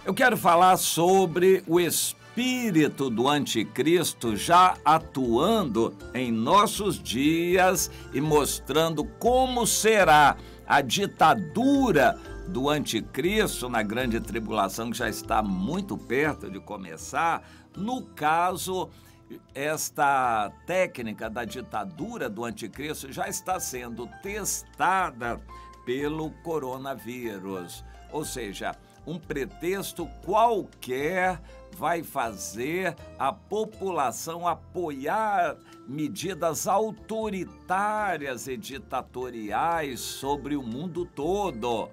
Eu quero falar sobre o espírito do anticristo já atuando em nossos dias e mostrando como será a ditadura do anticristo na grande tribulação, que já está muito perto de começar. No caso, esta técnica da ditadura do anticristo já está sendo testada pelo coronavírus, ou seja, um pretexto qualquer vai fazer a população apoiar medidas autoritárias e ditatoriais sobre o mundo todo.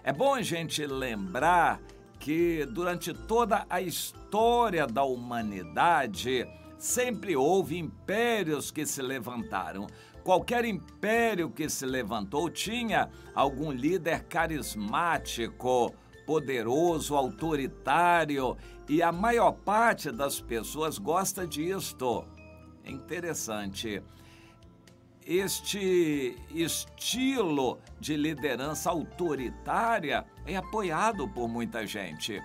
É bom a gente lembrar que durante toda a história da humanidade sempre houve impérios que se levantaram. Qualquer império que se levantou tinha algum líder carismático, poderoso, autoritário, e a maior parte das pessoas gosta disto. É interessante. Este estilo de liderança autoritária é apoiado por muita gente.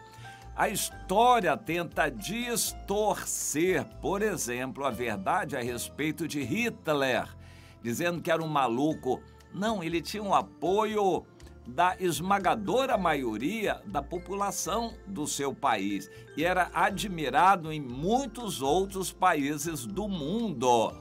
A história tenta distorcer, por exemplo, a verdade a respeito de Hitler, dizendo que era um maluco. Não, ele tinha um apoio da esmagadora maioria da população do seu país e era admirado em muitos outros países do mundo.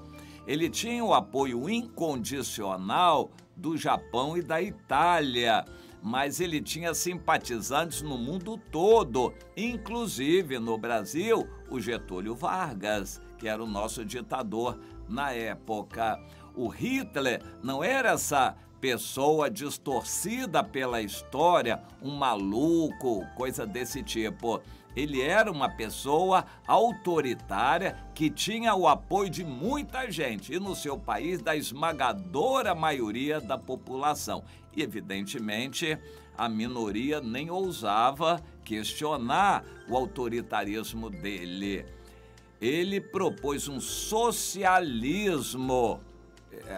Ele tinha o apoio incondicional do Japão e da Itália, mas ele tinha simpatizantes no mundo todo, inclusive no Brasil, o Getúlio Vargas, que era o nosso ditador na época. O Hitler não era essa pessoa distorcida pela história, um maluco, coisa desse tipo. Ele era uma pessoa autoritária que tinha o apoio de muita gente e no seu país da esmagadora maioria da população. E evidentemente a minoria nem ousava questionar o autoritarismo dele. Ele propôs um socialismo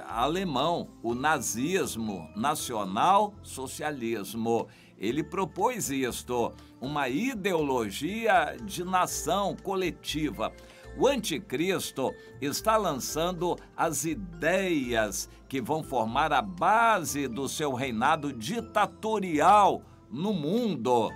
alemão, o nazismo, nacional-socialismo. Ele propôs isto, uma ideologia de nação coletiva. O anticristo está lançando as ideias que vão formar a base do seu reinado ditatorial no mundo.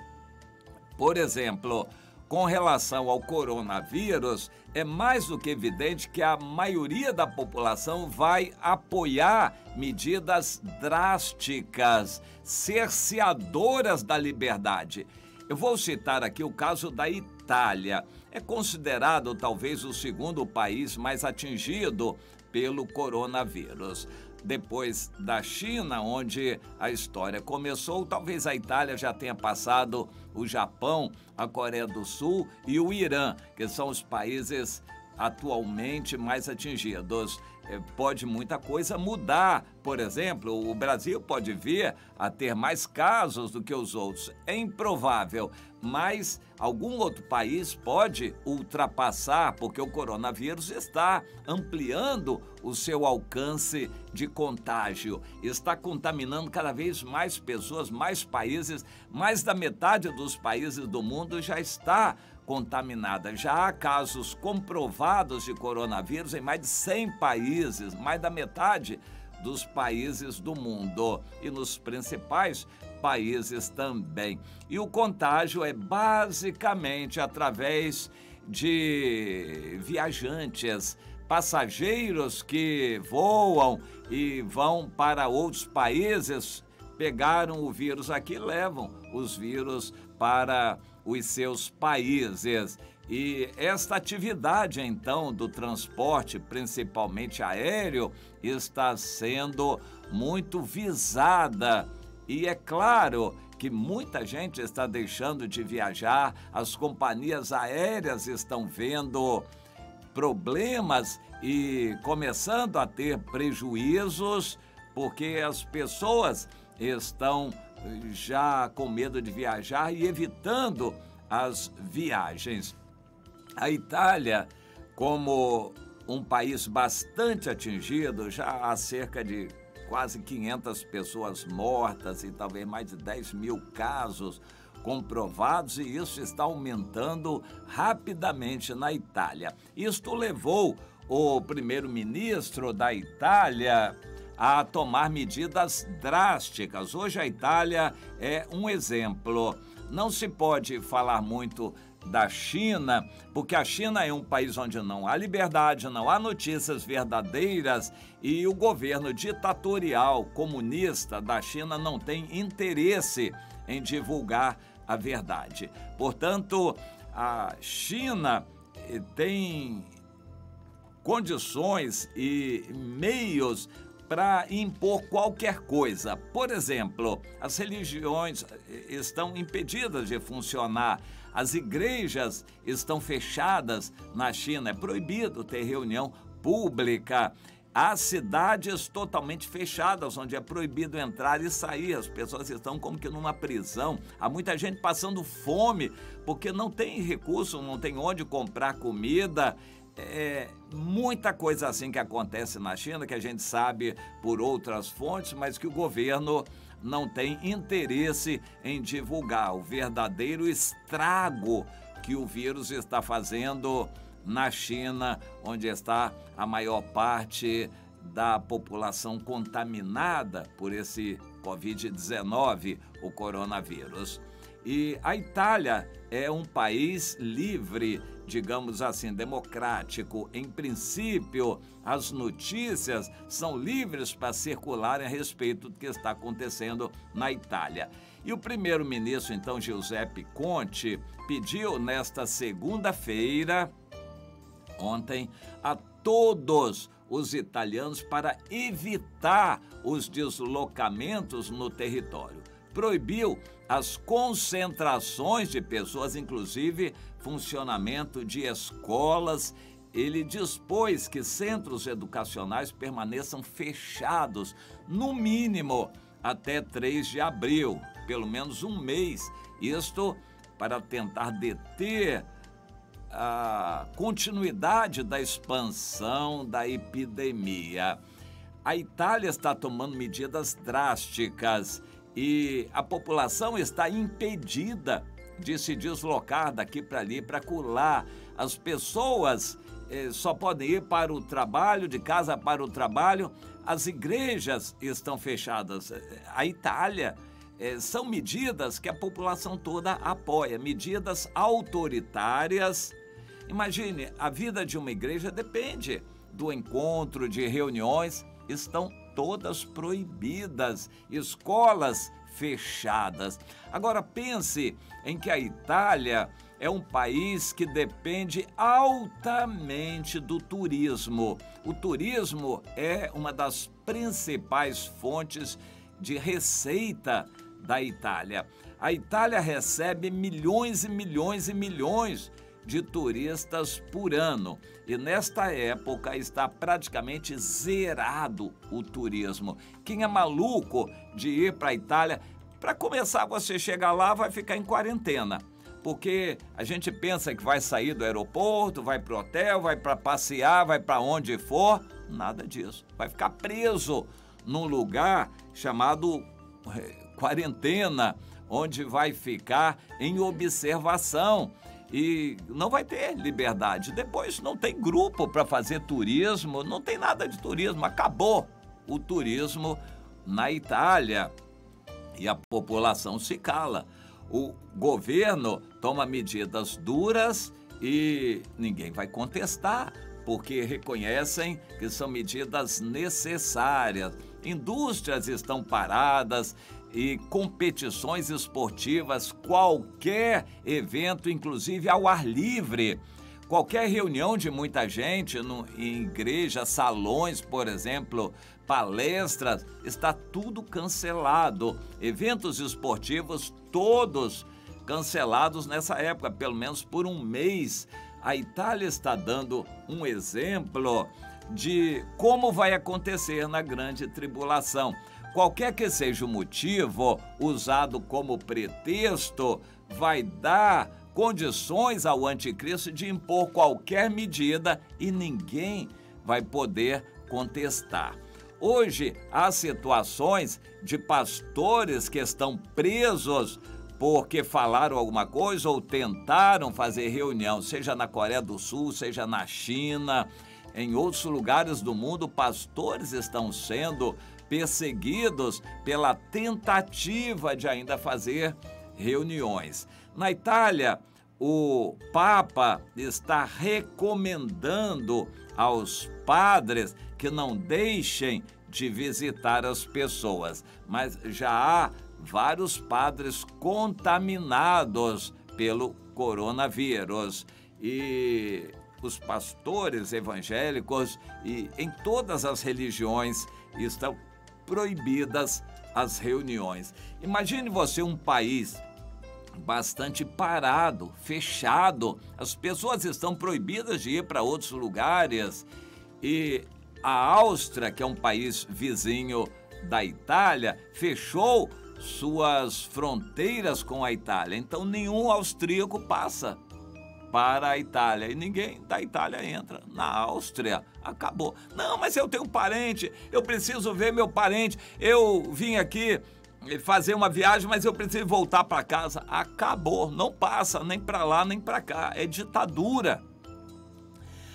Por exemplo, com relação ao coronavírus, é mais do que evidente que a maioria da população vai apoiar medidas drásticas, cerceadoras da liberdade. Eu vou citar aqui o caso da Itália. É considerado talvez o segundo país mais atingido pelo coronavírus. Depois da China, onde a história começou, talvez a Itália já tenha passado o Japão, a Coreia do Sul e o Irã, que são os países atualmente mais atingidos. Pode muita coisa mudar. Por exemplo, o Brasil pode vir a ter mais casos do que os outros. É improvável, mas algum outro país pode ultrapassar, porque o coronavírus está ampliando o seu alcance de contágio, está contaminando cada vez mais pessoas, mais países, mais da metade dos países do mundo já está contaminada. Já há casos comprovados de coronavírus em mais de 100 países, mais da metade dos países do mundo e nos principais países também. E o contágio é basicamente através de viajantes, passageiros que voam e vão para outros países, pegaram o vírus aqui e levam os vírus para os seus países. E esta atividade, então, do transporte, principalmente aéreo, está sendo muito visada. E é claro que muita gente está deixando de viajar, as companhias aéreas estão vendo problemas e começando a ter prejuízos, porque as pessoas estão já com medo de viajar e evitando as viagens. A Itália, como um país bastante atingido, já há cerca de quase 500 pessoas mortas e talvez mais de 10 mil casos, comprovados e isso está aumentando rapidamente na Itália. Isto levou o primeiro-ministro da Itália a tomar medidas drásticas. Hoje a Itália é um exemplo. Não se pode falar muito da China, porque a China é um país onde não há liberdade, não há notícias verdadeiras e o governo ditatorial comunista da China não tem interesse em divulgar a verdade. Portanto, a China tem condições e meios para impor qualquer coisa. Por exemplo, as religiões estão impedidas de funcionar, as igrejas estão fechadas na China, é proibido ter reunião pública. Há cidades totalmente fechadas, onde é proibido entrar e sair. As pessoas estão como que numa prisão. Há muita gente passando fome, porque não tem recurso, não tem onde comprar comida. Muita coisa assim que acontece na China, que a gente sabe por outras fontes, mas que o governo não tem interesse em divulgar o verdadeiro estrago que o vírus está fazendo na China, onde está a maior parte da população contaminada por esse Covid-19, o coronavírus. E a Itália é um país livre, digamos assim, democrático. Em princípio, as notícias são livres para circularem a respeito do que está acontecendo na Itália. E o primeiro-ministro, então, Giuseppe Conte, pediu nesta segunda-feira, ontem, a todos os italianos para evitar os deslocamentos no território. Proibiu as concentrações de pessoas, inclusive funcionamento de escolas. Ele dispôs que centros educacionais permaneçam fechados, no mínimo até 3 de abril, pelo menos um mês. Isto para tentar deter a continuidade da expansão da epidemia. A Itália está tomando medidas drásticas e a população está impedida de se deslocar daqui para ali, para acolá. As pessoas só podem ir para o trabalho, de casa para o trabalho. As igrejas estão fechadas. A Itália são medidas que a população toda apoia, medidas autoritárias. Imagine, a vida de uma igreja depende do encontro, de reuniões, estão todas proibidas, escolas fechadas. Agora pense em que a Itália é um país que depende altamente do turismo. O turismo é uma das principais fontes de receita da Itália. A Itália recebe milhões e milhões e milhões de turistas por ano. E nesta época está praticamente zerado o turismo. Quem é maluco de ir para a Itália, para começar, você chegar lá, vai ficar em quarentena. Porque a gente pensa que vai sair do aeroporto, vai para o hotel, vai para passear, vai para onde for. Nada disso. Vai ficar preso num lugar chamado quarentena, onde vai ficar em observação. E não vai ter liberdade. Depois não tem grupo para fazer turismo, não tem nada de turismo. Acabou o turismo na Itália e a população se cala. O governo toma medidas duras e ninguém vai contestar, porque reconhecem que são medidas necessárias. Indústrias estão paradas e competições esportivas, qualquer evento, inclusive ao ar livre, qualquer reunião de muita gente em igrejas, salões, por exemplo, palestras, está tudo cancelado. Eventos esportivos todos cancelados nessa época, pelo menos por um mês. A Itália está dando um exemplo de como vai acontecer na grande tribulação. Qualquer que seja o motivo usado como pretexto, vai dar condições ao anticristo de impor qualquer medida e ninguém vai poder contestar. Hoje, há situações de pastores que estão presos porque falaram alguma coisa ou tentaram fazer reunião, seja na Coreia do Sul, seja na China, em outros lugares do mundo, pastores estão sendo perseguidos pela tentativa de ainda fazer reuniões. Na Itália, o Papa está recomendando aos padres que não deixem de visitar as pessoas, mas já há vários padres contaminados pelo coronavírus e os pastores evangélicos e em todas as religiões estão proibidas as reuniões. Imagine você um país bastante parado, fechado, as pessoas estão proibidas de ir para outros lugares e a Áustria, que é um país vizinho da Itália, fechou suas fronteiras com a Itália, então nenhum austríaco passa para a Itália e ninguém da Itália entra na Áustria. Acabou. Não, mas eu tenho um parente, eu preciso ver meu parente, eu vim aqui fazer uma viagem, mas eu preciso voltar para casa. Acabou, não passa nem para lá nem para cá, é ditadura.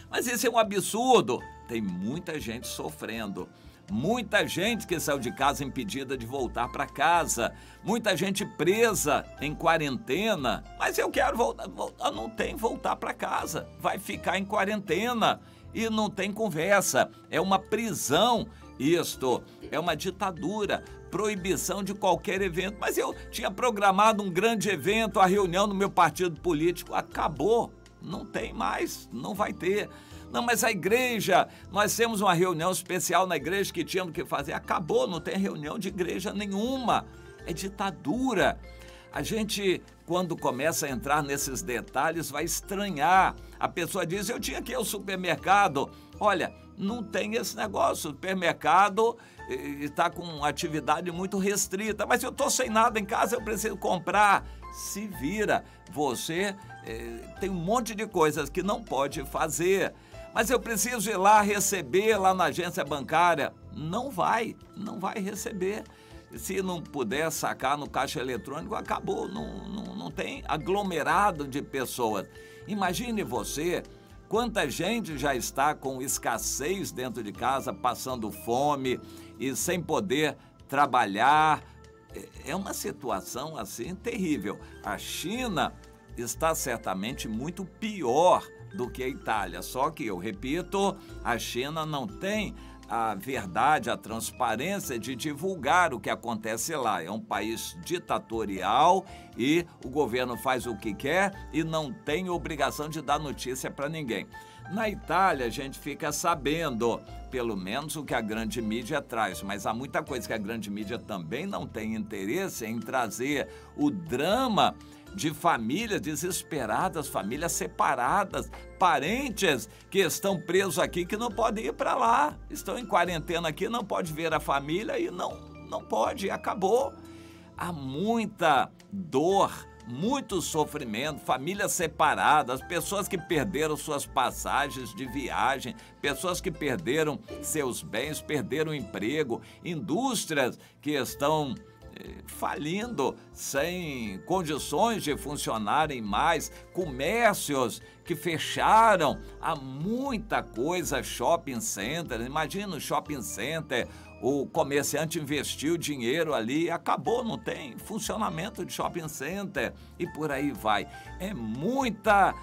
Mas isso é um absurdo. Tem muita gente sofrendo, muita gente que saiu de casa impedida de voltar para casa, muita gente presa em quarentena, mas eu quero voltar, não tem voltar para casa, vai ficar em quarentena e não tem conversa, é uma prisão isto, é uma ditadura, proibição de qualquer evento, mas eu tinha programado um grande evento, a reunião no meu partido político, acabou, não tem mais, não vai ter. Não, mas a igreja, nós temos uma reunião especial na igreja que tínhamos que fazer. Acabou, não tem reunião de igreja nenhuma. É ditadura. A gente, quando começa a entrar nesses detalhes, vai estranhar. A pessoa diz, eu tinha que ir ao supermercado. Olha, não tem esse negócio. O supermercado está com atividade muito restrita. Mas eu estou sem nada em casa, eu preciso comprar. Se vira. Você tem um monte de coisas que não pode fazer. Mas eu preciso ir lá receber lá na agência bancária. Não vai receber. Se não puder sacar no caixa eletrônico, acabou, não tem aglomerado de pessoas. Imagine você, quanta gente já está com escassez dentro de casa, passando fome e sem poder trabalhar. É uma situação assim terrível. A China está certamente muito pior do que a Itália, só que, eu repito, a China não tem a verdade, a transparência de divulgar o que acontece lá. É um país ditatorial e o governo faz o que quer e não tem obrigação de dar notícia para ninguém. Na Itália, a gente fica sabendo, pelo menos, o que a grande mídia traz, mas há muita coisa que a grande mídia também não tem interesse em trazer. O drama de famílias desesperadas, famílias separadas, parentes que estão presos aqui que não podem ir para lá, estão em quarentena aqui, não pode ver a família e não pode, acabou. Há muita dor, muito sofrimento, famílias separadas, pessoas que perderam suas passagens de viagem, pessoas que perderam seus bens, perderam o emprego, indústrias que estão falindo, sem condições de funcionarem mais, comércios que fecharam, há muita coisa, shopping center, imagina o shopping center, o comerciante investiu dinheiro ali, acabou, não tem funcionamento de shopping center e por aí vai. É muita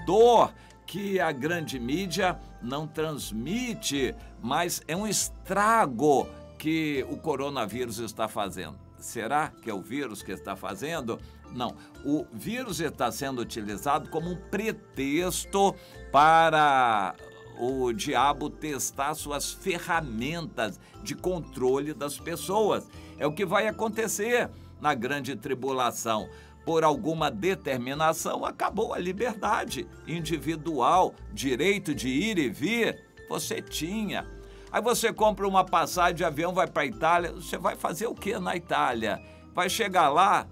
dor que a grande mídia não transmite, mas é um estrago que o coronavírus está fazendo. Será que é o vírus que está fazendo? Não, o vírus está sendo utilizado como um pretexto para o diabo testar suas ferramentas de controle das pessoas. É o que vai acontecer na grande tribulação. Por alguma determinação, acabou a liberdade individual, direito de ir e vir, você tinha. Aí você compra uma passagem de avião, vai para a Itália, você vai fazer o que na Itália? Vai chegar lá,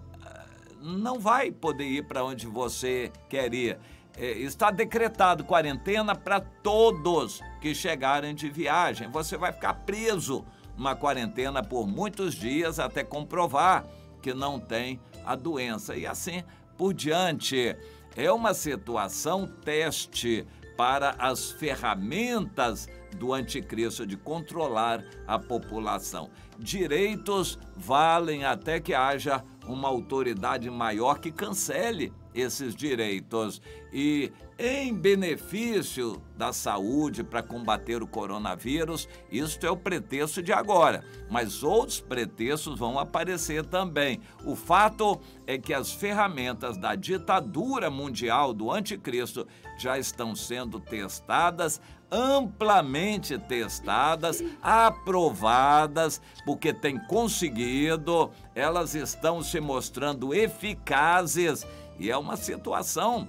não vai poder ir para onde você quer ir. Está decretado quarentena para todos que chegarem de viagem. Você vai ficar preso numa quarentena por muitos dias até comprovar que não tem a doença e assim por diante. É uma situação teste para as ferramentas do anticristo de controlar a população. Direitos valem até que haja uma autoridade maior que cancele esses direitos. E em benefício da saúde para combater o coronavírus, isto é o pretexto de agora, mas outros pretextos vão aparecer também. O fato é que as ferramentas da ditadura mundial do anticristo já estão sendo testadas, amplamente testadas, aprovadas, porque tem conseguido, elas estão se mostrando eficazes e é uma situação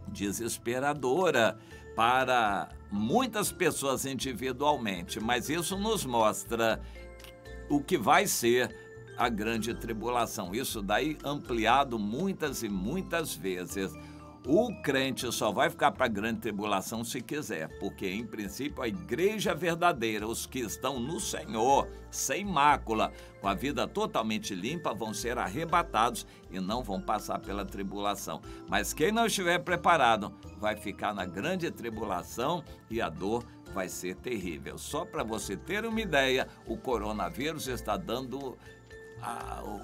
desesperadora para muitas pessoas individualmente, mas isso nos mostra o que vai ser a grande tribulação. Isso daí ampliado muitas e muitas vezes. O crente só vai ficar para a grande tribulação se quiser, porque em princípio a igreja verdadeira, os que estão no Senhor, sem mácula, com a vida totalmente limpa, vão ser arrebatados e não vão passar pela tribulação. Mas quem não estiver preparado vai ficar na grande tribulação e a dor vai ser terrível. Só para você ter uma ideia, o coronavírus está dando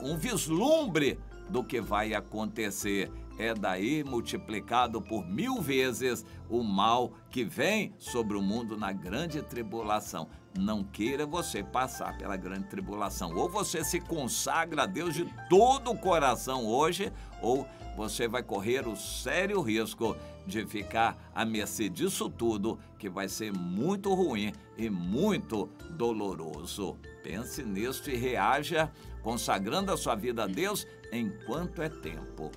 um vislumbre do que vai acontecer. É daí multiplicado por 1000 vezes o mal que vem sobre o mundo na grande tribulação. Não queira você passar pela grande tribulação. Ou você se consagra a Deus de todo o coração hoje, ou você vai correr o sério risco de ficar à mercê disso tudo, que vai ser muito ruim e muito doloroso. Pense nisso e reaja consagrando a sua vida a Deus enquanto é tempo.